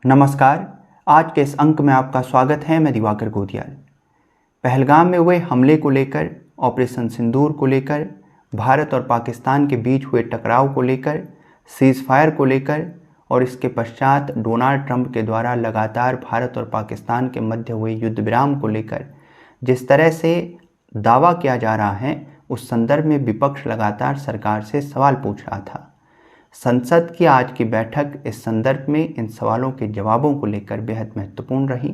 नमस्कार। आज के इस अंक में आपका स्वागत है। मैं दिवाकर गोदियाल। पहलगाम में हुए हमले को लेकर, ऑपरेशन सिंदूर को लेकर, भारत और पाकिस्तान के बीच हुए टकराव को लेकर, सीज़ फायर को लेकर और इसके पश्चात डोनाल्ड ट्रंप के द्वारा लगातार भारत और पाकिस्तान के मध्य हुए युद्ध विराम को लेकर जिस तरह से दावा किया जा रहा है, उस संदर्भ में विपक्ष लगातार सरकार से सवाल पूछ रहा था। संसद की आज की बैठक इस संदर्भ में इन सवालों के जवाबों को लेकर बेहद महत्वपूर्ण रही,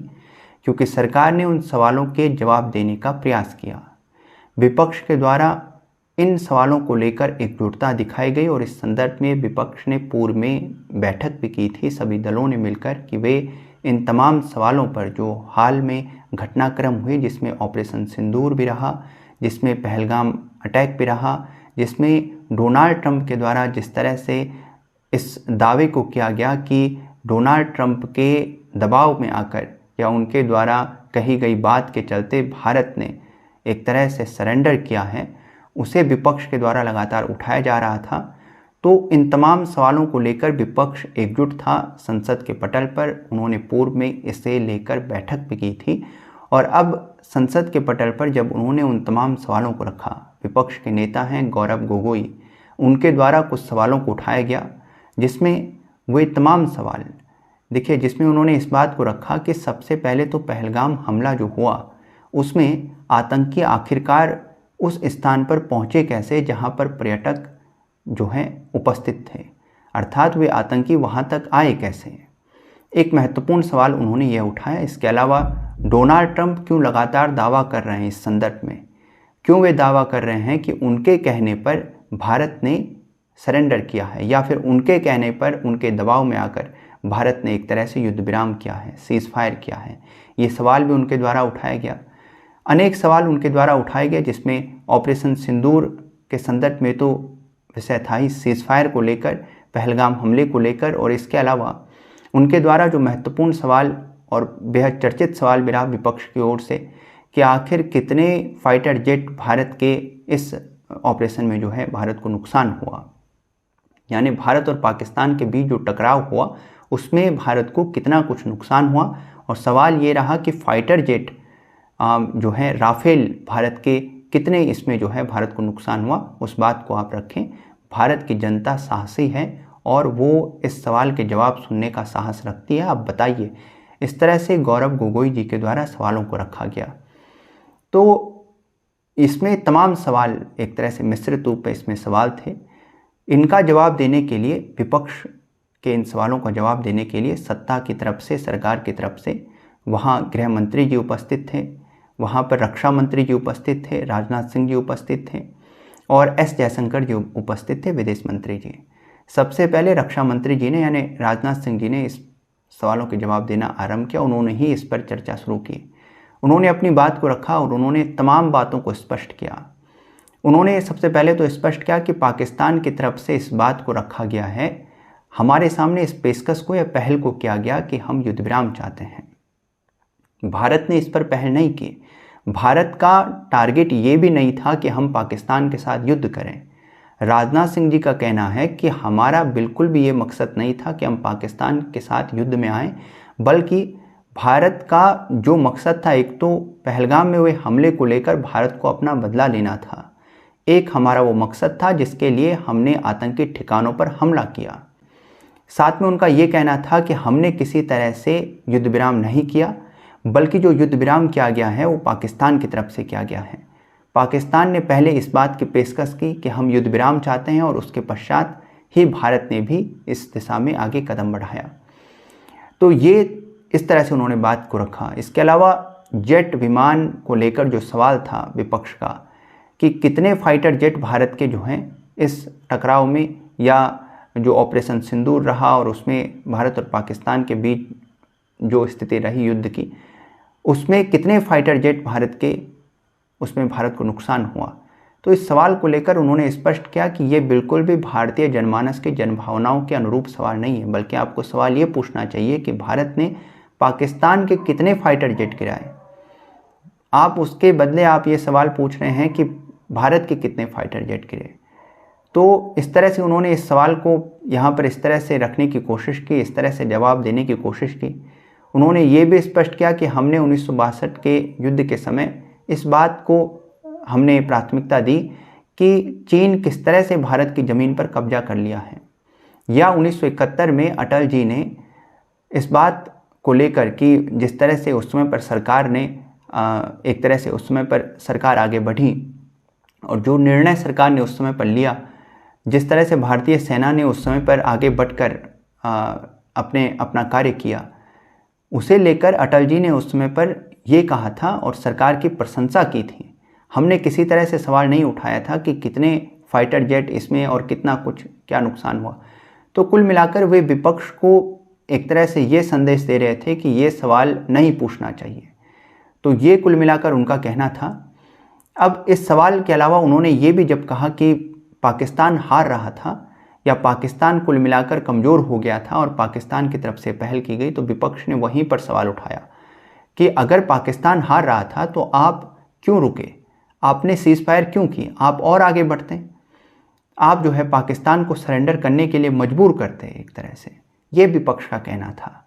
क्योंकि सरकार ने उन सवालों के जवाब देने का प्रयास किया। विपक्ष के द्वारा इन सवालों को लेकर एकजुटता दिखाई गई और इस संदर्भ में विपक्ष ने पूर्व में बैठक भी की थी सभी दलों ने मिलकर कि वे इन तमाम सवालों पर जो हाल में घटनाक्रम हुए, जिसमें ऑपरेशन सिंदूर भी रहा, जिसमें पहलगाम अटैक भी रहा, जिसमें डोनाल्ड ट्रंप के द्वारा जिस तरह से इस दावे को किया गया कि डोनाल्ड ट्रंप के दबाव में आकर या उनके द्वारा कही गई बात के चलते भारत ने एक तरह से सरेंडर किया है, उसे विपक्ष के द्वारा लगातार उठाया जा रहा था। तो इन तमाम सवालों को लेकर विपक्ष एकजुट था संसद के पटल पर। उन्होंने पूर्व में इसे लेकर बैठक भी की थी और अब संसद के पटल पर जब उन्होंने उन तमाम सवालों को रखा, विपक्ष के नेता हैं गौरव गोगोई, उनके द्वारा कुछ सवालों को उठाया गया, जिसमें वे तमाम सवाल देखिए, जिसमें उन्होंने इस बात को रखा कि सबसे पहले तो पहलगाम हमला जो हुआ उसमें आतंकी आखिरकार उस स्थान पर पहुंचे कैसे जहां पर पर्यटक जो हैं उपस्थित थे, अर्थात वे आतंकी वहां तक आए कैसे। एक महत्वपूर्ण सवाल उन्होंने यह उठाया। इसके अलावा डोनाल्ड ट्रंप क्यों लगातार दावा कर रहे हैं, इस संदर्भ में क्यों वे दावा कर रहे हैं कि उनके कहने पर भारत ने सरेंडर किया है या फिर उनके कहने पर, उनके दबाव में आकर भारत ने एक तरह से युद्ध विराम किया है, सीज़ फायर किया है। ये सवाल भी उनके द्वारा उठाया गया। अनेक सवाल उनके द्वारा उठाए गए, जिसमें ऑपरेशन सिंदूर के संदर्भ में तो विषय था ही, सीज़ फायर को लेकर, पहलगाम हमले को लेकर, और इसके अलावा उनके द्वारा जो महत्वपूर्ण सवाल और बेहद चर्चित सवाल भी रहा विपक्ष की ओर से कि आखिर कितने फाइटर जेट भारत के इस ऑपरेशन में जो है भारत को नुकसान हुआ, यानी भारत और पाकिस्तान के बीच जो टकराव हुआ उसमें भारत को कितना कुछ नुकसान हुआ। और सवाल ये रहा कि फाइटर जेट जो है राफेल भारत के कितने इसमें जो है भारत को नुकसान हुआ, उस बात को आप रखें। भारत की जनता साहसी है और वो इस सवाल के जवाब सुनने का साहस रखती है। आप बताइए, इस तरह से गौरव गोगोई जी के द्वारा सवालों को रखा गया। तो इसमें तमाम सवाल एक तरह से मिश्रित रूप में इसमें सवाल थे। इनका जवाब देने के लिए, विपक्ष के इन सवालों का जवाब देने के लिए सत्ता की तरफ से, सरकार की तरफ से वहाँ गृह मंत्री जी उपस्थित थे, वहाँ पर रक्षा मंत्री जी उपस्थित थे, राजनाथ सिंह जी उपस्थित थे और एस जयशंकर जी उपस्थित थे, विदेश मंत्री जी। सबसे पहले रक्षा मंत्री जी ने यानी राजनाथ सिंह जी ने इस सवालों के जवाब देना आरंभ किया। उन्होंने ही इस पर चर्चा शुरू की। उन्होंने अपनी बात को रखा और उन्होंने तमाम बातों को स्पष्ट किया। उन्होंने सबसे पहले तो स्पष्ट किया कि पाकिस्तान की तरफ से इस बात को रखा गया है, हमारे सामने इस पेशकश को या पहल को किया गया कि हम युद्ध विराम चाहते हैं। भारत ने इस पर पहल नहीं की। भारत का टारगेट ये भी नहीं था कि हम पाकिस्तान के साथ युद्ध करें। राजनाथ सिंह जी का कहना है कि हमारा बिल्कुल भी ये मकसद नहीं था कि हम पाकिस्तान के साथ युद्ध में आएँ, बल्कि भारत का जो मकसद था, एक तो पहलगाम में हुए हमले को लेकर भारत को अपना बदला लेना था। एक हमारा वो मकसद था जिसके लिए हमने आतंकी ठिकानों पर हमला किया। साथ में उनका ये कहना था कि हमने किसी तरह से युद्ध विराम नहीं किया, बल्कि जो युद्ध विराम किया गया है वो पाकिस्तान की तरफ से किया गया है। पाकिस्तान ने पहले इस बात की पेशकश की कि हम युद्ध विराम चाहते हैं और उसके पश्चात ही भारत ने भी इस दिशा में आगे कदम बढ़ाया। तो ये इस तरह से उन्होंने बात को रखा। इसके अलावा जेट विमान को लेकर जो सवाल था विपक्ष का कि कितने फाइटर जेट भारत के जो हैं इस टकराव में या जो ऑपरेशन सिंदूर रहा और उसमें भारत और पाकिस्तान के बीच जो स्थिति रही युद्ध की, उसमें कितने फाइटर जेट भारत के, उसमें भारत को नुकसान हुआ। तो इस सवाल को लेकर उन्होंने स्पष्ट किया कि ये बिल्कुल भी भारतीय जनमानस के जनभावनाओं के अनुरूप सवाल नहीं है, बल्कि आपको सवाल ये पूछना चाहिए कि भारत ने पाकिस्तान के कितने फाइटर जेट गिराए। आप उसके बदले आप ये सवाल पूछ रहे हैं कि भारत के कितने फाइटर जेट गिरे। तो इस तरह से उन्होंने इस सवाल को यहाँ पर इस तरह से रखने की कोशिश की, इस तरह से जवाब देने की कोशिश की। उन्होंने ये भी स्पष्ट किया कि हमने 1962 के युद्ध के समय इस बात को हमने प्राथमिकता दी कि चीन किस तरह से भारत की ज़मीन पर कब्जा कर लिया है, या 1971 में अटल जी ने इस बात को लेकर कि जिस तरह से उस समय पर सरकार ने एक तरह से उस समय पर सरकार आगे बढ़ी और जो निर्णय सरकार ने उस समय पर लिया, जिस तरह से भारतीय सेना ने उस समय पर आगे बढ़कर अपना कार्य किया, उसे लेकर अटल जी ने उस समय पर यह कहा था और सरकार की प्रशंसा की थी। हमने किसी तरह से सवाल नहीं उठाया था कि कितने फाइटर जेट इसमें और कितना कुछ क्या नुकसान हुआ। तो कुल मिलाकर वे विपक्ष को एक तरह से ये संदेश दे रहे थे कि ये सवाल नहीं पूछना चाहिए। तो ये कुल मिलाकर उनका कहना था। अब इस सवाल के अलावा उन्होंने ये भी जब कहा कि पाकिस्तान हार रहा था या पाकिस्तान कुल मिलाकर कमज़ोर हो गया था और पाकिस्तान की तरफ से पहल की गई, तो विपक्ष ने वहीं पर सवाल उठाया कि अगर पाकिस्तान हार रहा था तो आप क्यों रुके, आपने सीज़ फायर क्यों की, आप और आगे बढ़ते, आप जो है पाकिस्तान को सरेंडर करने के लिए मजबूर करते एक तरह से। ये विपक्ष का कहना था।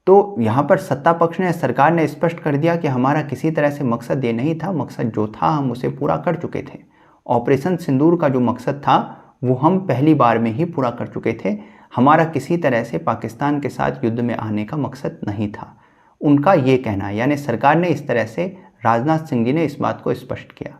तो यहाँ पर सत्ता पक्ष ने, सरकार ने स्पष्ट कर दिया कि हमारा किसी तरह से मकसद ये नहीं था, मकसद जो था हम उसे पूरा कर चुके थे। ऑपरेशन सिंदूर का जो मकसद था वो हम पहली बार में ही पूरा कर चुके थे। हमारा किसी तरह से पाकिस्तान के साथ युद्ध में आने का मकसद नहीं था, उनका ये कहना है। यानी सरकार ने इस तरह से, राजनाथ सिंह जी ने इस बात को स्पष्ट किया।